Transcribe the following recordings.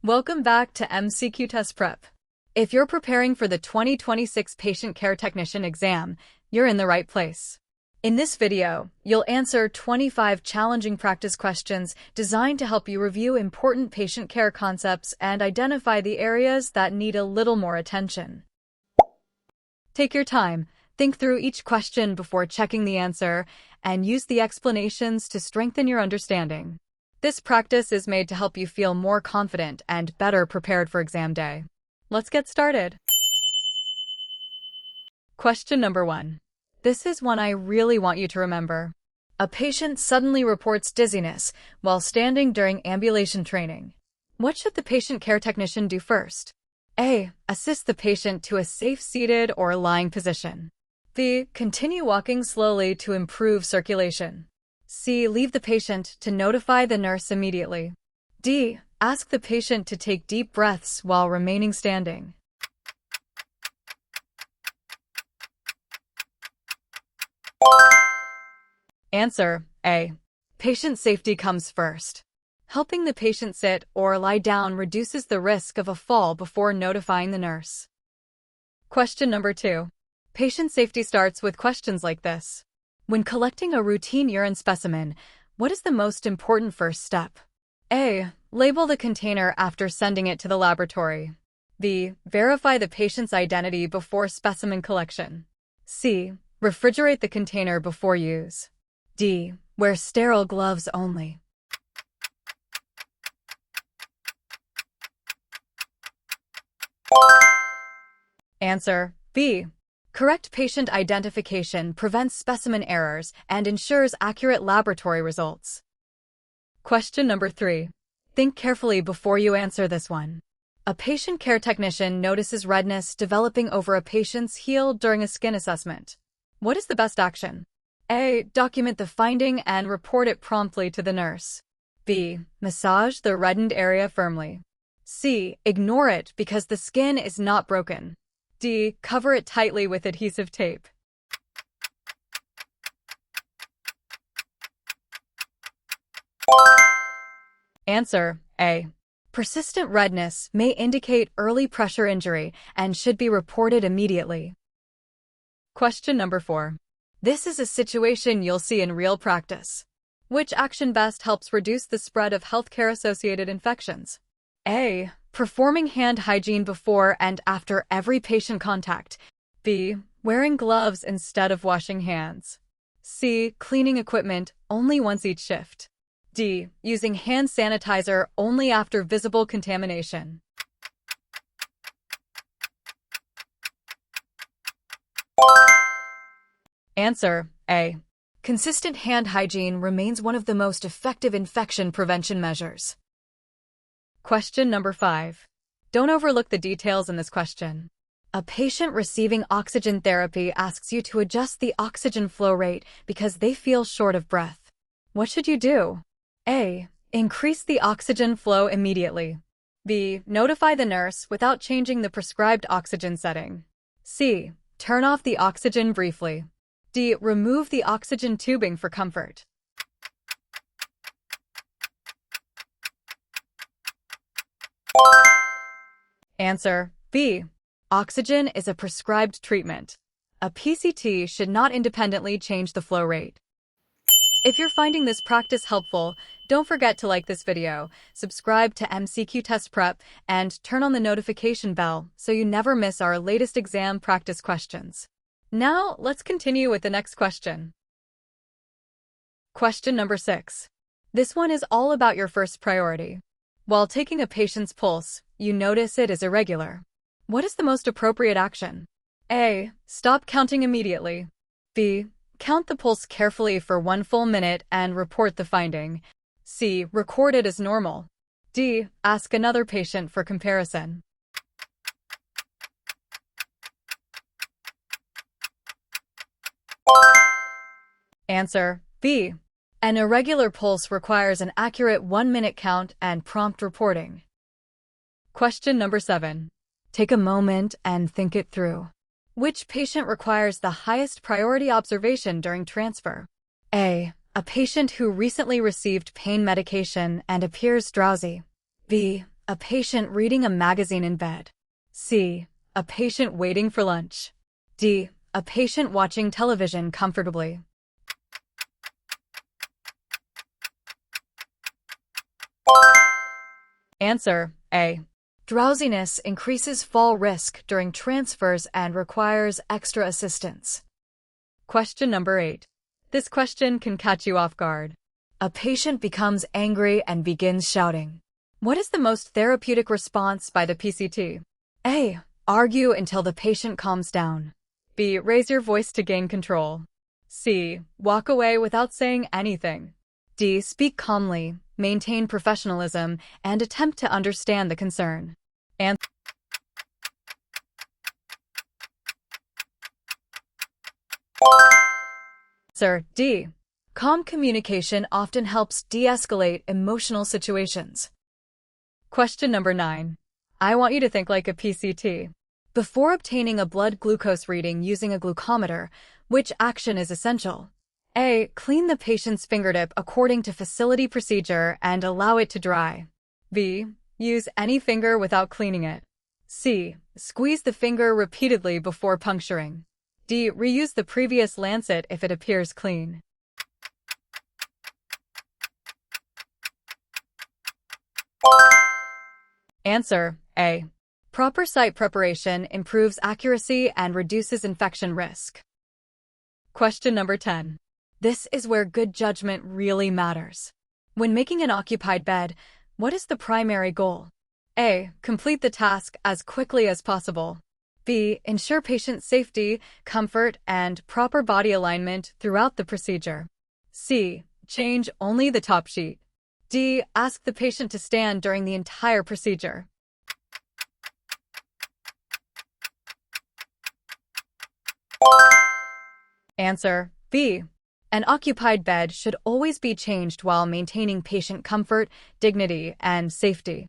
Welcome back to MCQtestPrep. If you're preparing for the 2026 Patient Care Technician exam, you're in the right place. In this video, you'll answer 25 challenging practice questions designed to help you review important patient care concepts and identify the areas that need a little more attention. Take your time, think through each question before checking the answer, and use the explanations to strengthen your understanding. This practice is made to help you feel more confident and better prepared for exam day. Let's get started. Question number 1. This is one I really want you to remember. A patient suddenly reports dizziness while standing during ambulation training. What should the patient care technician do first? A. Assist the patient to a safe seated or lying position. B. Continue walking slowly to improve circulation. C. Leave the patient to notify the nurse immediately. D. Ask the patient to take deep breaths while remaining standing. Answer A. Patient safety comes first. Helping the patient sit or lie down reduces the risk of a fall before notifying the nurse. Question number 2. Patient safety starts with questions like this. When collecting a routine urine specimen, what is the most important first step? A. Label the container after sending it to the laboratory. B. Verify the patient's identity before specimen collection. C. Refrigerate the container before use. D. Wear sterile gloves only. Answer B. Correct patient identification prevents specimen errors and ensures accurate laboratory results. Question number 3. Think carefully before you answer this one. A patient care technician notices redness developing over a patient's heel during a skin assessment. What is the best action? A. Document the finding and report it promptly to the nurse. B. Massage the reddened area firmly. C. Ignore it because the skin is not broken. D. Cover it tightly with adhesive tape. Answer A. Persistent redness may indicate early pressure injury and should be reported immediately. Question number 4. This is a situation you'll see in real practice. Which action best helps reduce the spread of healthcare-associated infections? A. Performing hand hygiene before and after every patient contact. B. Wearing gloves instead of washing hands. C. Cleaning equipment only once each shift. D. Using hand sanitizer only after visible contamination. Answer A. Consistent hand hygiene remains one of the most effective infection prevention measures. Question number 5. Don't overlook the details in this question. A patient receiving oxygen therapy asks you to adjust the oxygen flow rate because they feel short of breath. What should you do? A. Increase the oxygen flow immediately. B. Notify the nurse without changing the prescribed oxygen setting. C. Turn off the oxygen briefly. D. Remove the oxygen tubing for comfort. Answer B. Oxygen is a prescribed treatment. A PCT should not independently change the flow rate. If you're finding this practice helpful, don't forget to like this video, subscribe to MCQtestPrep, and turn on the notification bell so you never miss our latest exam practice questions. Now, let's continue with the next question. Question number 6. This one is all about your first priority. While taking a patient's pulse, you notice it is irregular. What is the most appropriate action? A. Stop counting immediately. B. Count the pulse carefully for 1 full minute and report the finding. C. Record it as normal. D. Ask another patient for comparison. Answer B. An irregular pulse requires an accurate 1-minute count and prompt reporting. Question number 7. Take a moment and think it through. Which patient requires the highest priority observation during transfer? A. A patient who recently received pain medication and appears drowsy. B. A patient reading a magazine in bed. C. A patient waiting for lunch. D. A patient watching television comfortably. Answer A. Drowsiness increases fall risk during transfers and requires extra assistance. Question number 8. This question can catch you off guard. A patient becomes angry and begins shouting. What is the most therapeutic response by the PCT? A. Argue until the patient calms down. B. Raise your voice to gain control. C. Walk away without saying anything. D. Speak calmly, maintain professionalism, and attempt to understand the concern. Answer D. Calm communication often helps de-escalate emotional situations. Question number 9. I want you to think like a PCT. Before obtaining a blood glucose reading using a glucometer, which action is essential? A. Clean the patient's fingertip according to facility procedure and allow it to dry. B. Use any finger without cleaning it. C. Squeeze the finger repeatedly before puncturing. D. Reuse the previous lancet if it appears clean. Answer A. Proper site preparation improves accuracy and reduces infection risk. Question number 10. This is where good judgment really matters. When making an occupied bed, what is the primary goal? A. Complete the task as quickly as possible. B. Ensure patient safety, comfort, and proper body alignment throughout the procedure. C. Change only the top sheet. D. Ask the patient to stand during the entire procedure. Answer B. An occupied bed should always be changed while maintaining patient comfort, dignity, and safety.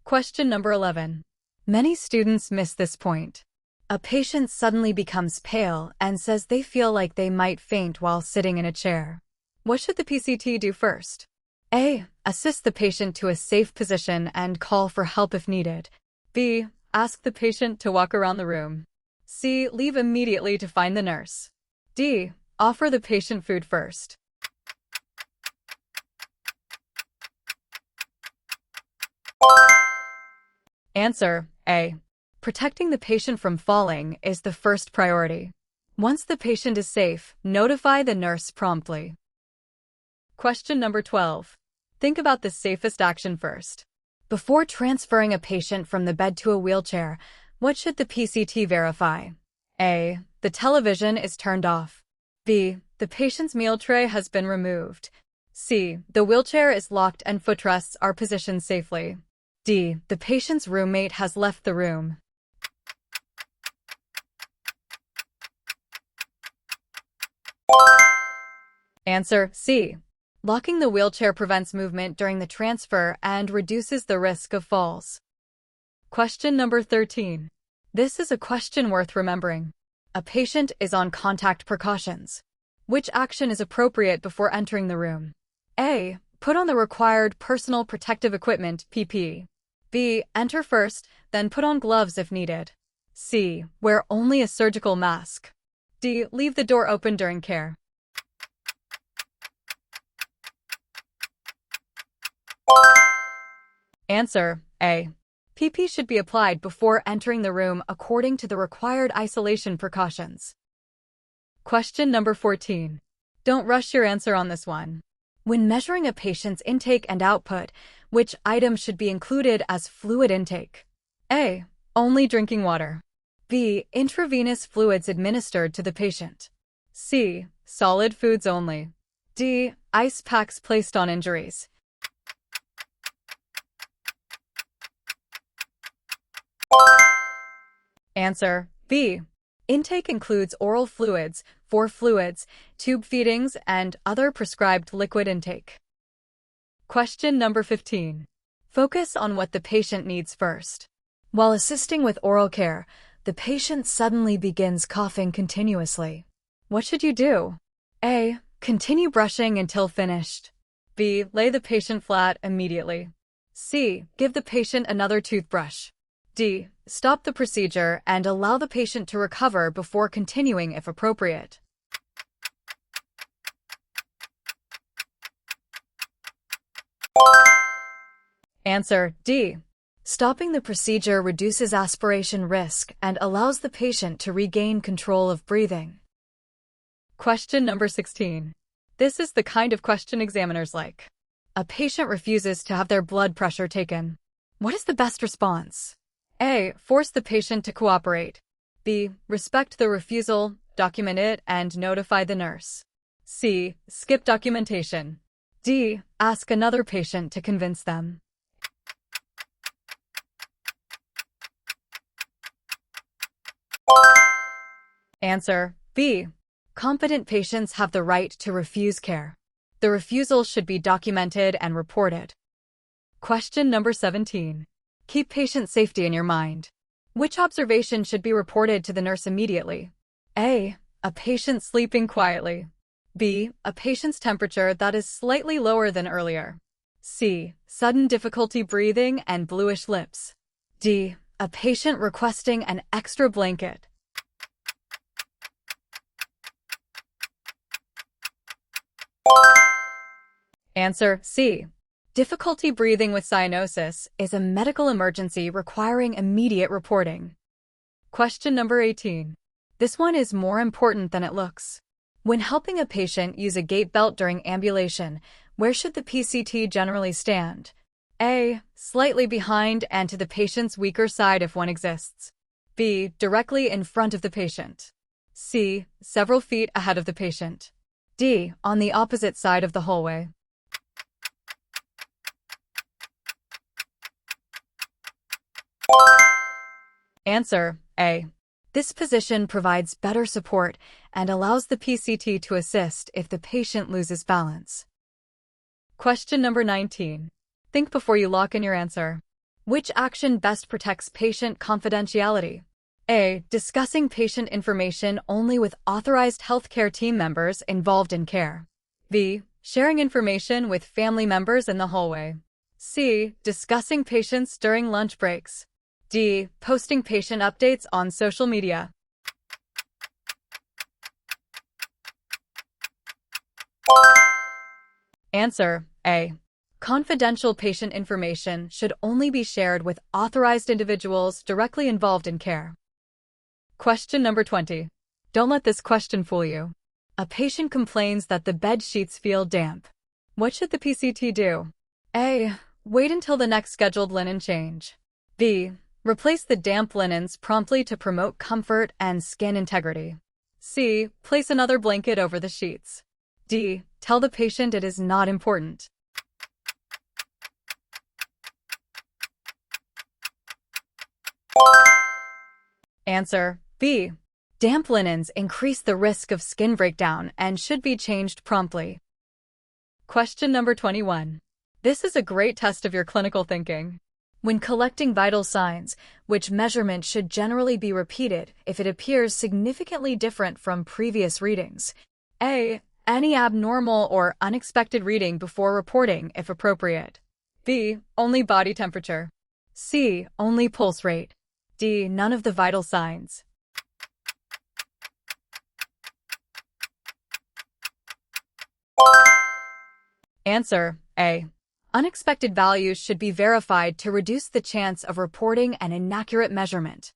Question number 11. Many students miss this point. A patient suddenly becomes pale and says they feel like they might faint while sitting in a chair. What should the PCT do first? A. Assist the patient to a safe position and call for help if needed. B. Ask the patient to walk around the room. C. Leave immediately to find the nurse. D. Offer the patient food first. Answer A. Protecting the patient from falling is the first priority. Once the patient is safe, notify the nurse promptly. Question number 12. Think about the safest action first. Before transferring a patient from the bed to a wheelchair, what should the PCT verify? A. The television is turned off. B. The patient's meal tray has been removed. C. The wheelchair is locked and footrests are positioned safely. D. The patient's roommate has left the room. Answer C. Locking the wheelchair prevents movement during the transfer and reduces the risk of falls. Question number 13. This is a question worth remembering. A patient is on contact precautions. Which action is appropriate before entering the room? A. Put on the required personal protective equipment, PPE. B. Enter first, then put on gloves if needed. C. Wear only a surgical mask. D. Leave the door open during care. Answer A. PP should be applied before entering the room according to the required isolation precautions. Question number 14. Don't rush your answer on this one. When measuring a patient's intake and output, which items should be included as fluid intake? A. Only drinking water. B. Intravenous fluids administered to the patient. C. Solid foods only. D. Ice packs placed on injuries. Answer B. Intake includes oral fluids, fluids, tube feedings, and other prescribed liquid intake. Question number 15. Focus on what the patient needs first. While assisting with oral care, the patient suddenly begins coughing continuously. What should you do? A. Continue brushing until finished. B. Lay the patient flat immediately. C. Give the patient another toothbrush. D. Stop the procedure and allow the patient to recover before continuing if appropriate. Answer D. Stopping the procedure reduces aspiration risk and allows the patient to regain control of breathing. Question number 16. This is the kind of question examiners like. A patient refuses to have their blood pressure taken. What is the best response? A. Force the patient to cooperate. B. Respect the refusal, document it, and notify the nurse. C. Skip documentation. D. Ask another patient to convince them. Answer B. Competent patients have the right to refuse care. The refusal should be documented and reported. Question number 17. Keep patient safety in your mind. Which observation should be reported to the nurse immediately? A. A patient sleeping quietly. B. A patient's temperature that is slightly lower than earlier. C. Sudden difficulty breathing and bluish lips. D. A patient requesting an extra blanket. Answer C. Difficulty breathing with cyanosis is a medical emergency requiring immediate reporting. Question number 18. This one is more important than it looks. When helping a patient use a gait belt during ambulation, where should the PCT generally stand? A. Slightly behind and to the patient's weaker side if one exists. B. Directly in front of the patient. C. Several feet ahead of the patient. D. On the opposite side of the hallway. Answer A. This position provides better support and allows the PCT to assist if the patient loses balance. Question number 19. Think before you lock in your answer. Which action best protects patient confidentiality? A. Discussing patient information only with authorized healthcare team members involved in care. B. Sharing information with family members in the hallway. C. Discussing patients during lunch breaks. D. Posting patient updates on social media. Answer A. Confidential patient information should only be shared with authorized individuals directly involved in care. Question number 20. Don't let this question fool you. A patient complains that the bed sheets feel damp. What should the PCT do? A. Wait until the next scheduled linen change. B. Replace the damp linens promptly to promote comfort and skin integrity. C. Place another blanket over the sheets. D. Tell the patient it is not important. Answer B. Damp linens increase the risk of skin breakdown and should be changed promptly. Question number 21. This is a great test of your clinical thinking. When collecting vital signs, which measurement should generally be repeated if it appears significantly different from previous readings? A. Any abnormal or unexpected reading before reporting if appropriate. B. Only body temperature. C. Only pulse rate. D. None of the vital signs. Answer A. Unexpected values should be verified to reduce the chance of reporting an inaccurate measurement.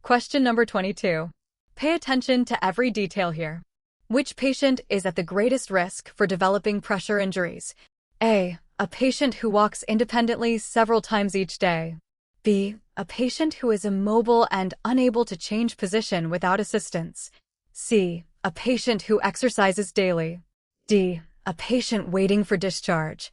Question number 22. Pay attention to every detail here. Which patient is at the greatest risk for developing pressure injuries? A. A patient who walks independently several times each day. B. A patient who is immobile and unable to change position without assistance. C. A patient who exercises daily. D. A patient waiting for discharge.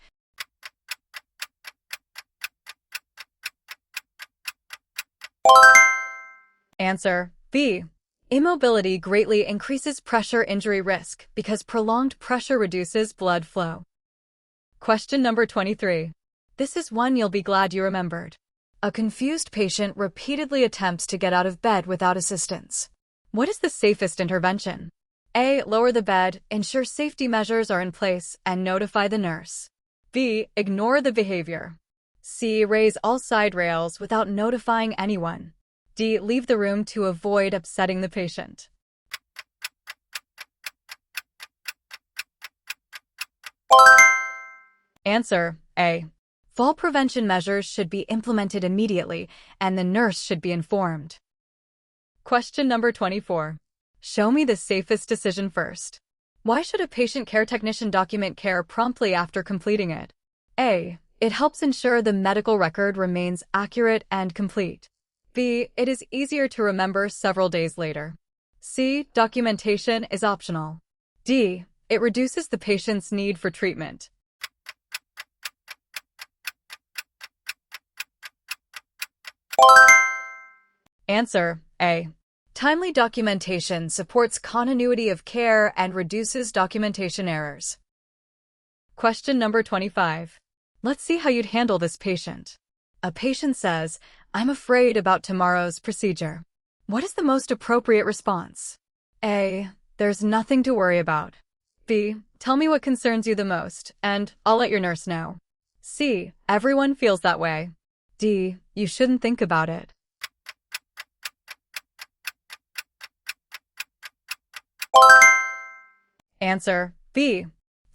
Answer B. Immobility greatly increases pressure injury risk because prolonged pressure reduces blood flow. Question number 23. This is one you'll be glad you remembered. A confused patient repeatedly attempts to get out of bed without assistance. What is the safest intervention? A. Lower the bed, ensure safety measures are in place, and notify the nurse. B. Ignore the behavior. C. Raise all side rails without notifying anyone. D. Leave the room to avoid upsetting the patient. Answer A. Fall prevention measures should be implemented immediately, and the nurse should be informed. Question number 24. Show me the safest decision first. Why should a patient care technician document care promptly after completing it? A. It helps ensure the medical record remains accurate and complete. B. It is easier to remember several days later. C. Documentation is optional. D. It reduces the patient's need for treatment. Answer A. Timely documentation supports continuity of care and reduces documentation errors. Question number 25. Let's see how you'd handle this patient. A patient says, "I'm afraid about tomorrow's procedure." What is the most appropriate response? A. There's nothing to worry about. B. Tell me what concerns you the most, and I'll let your nurse know. C. Everyone feels that way. D. You shouldn't think about it. Answer B.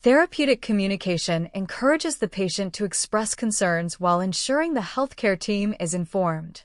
Therapeutic communication encourages the patient to express concerns while ensuring the healthcare team is informed.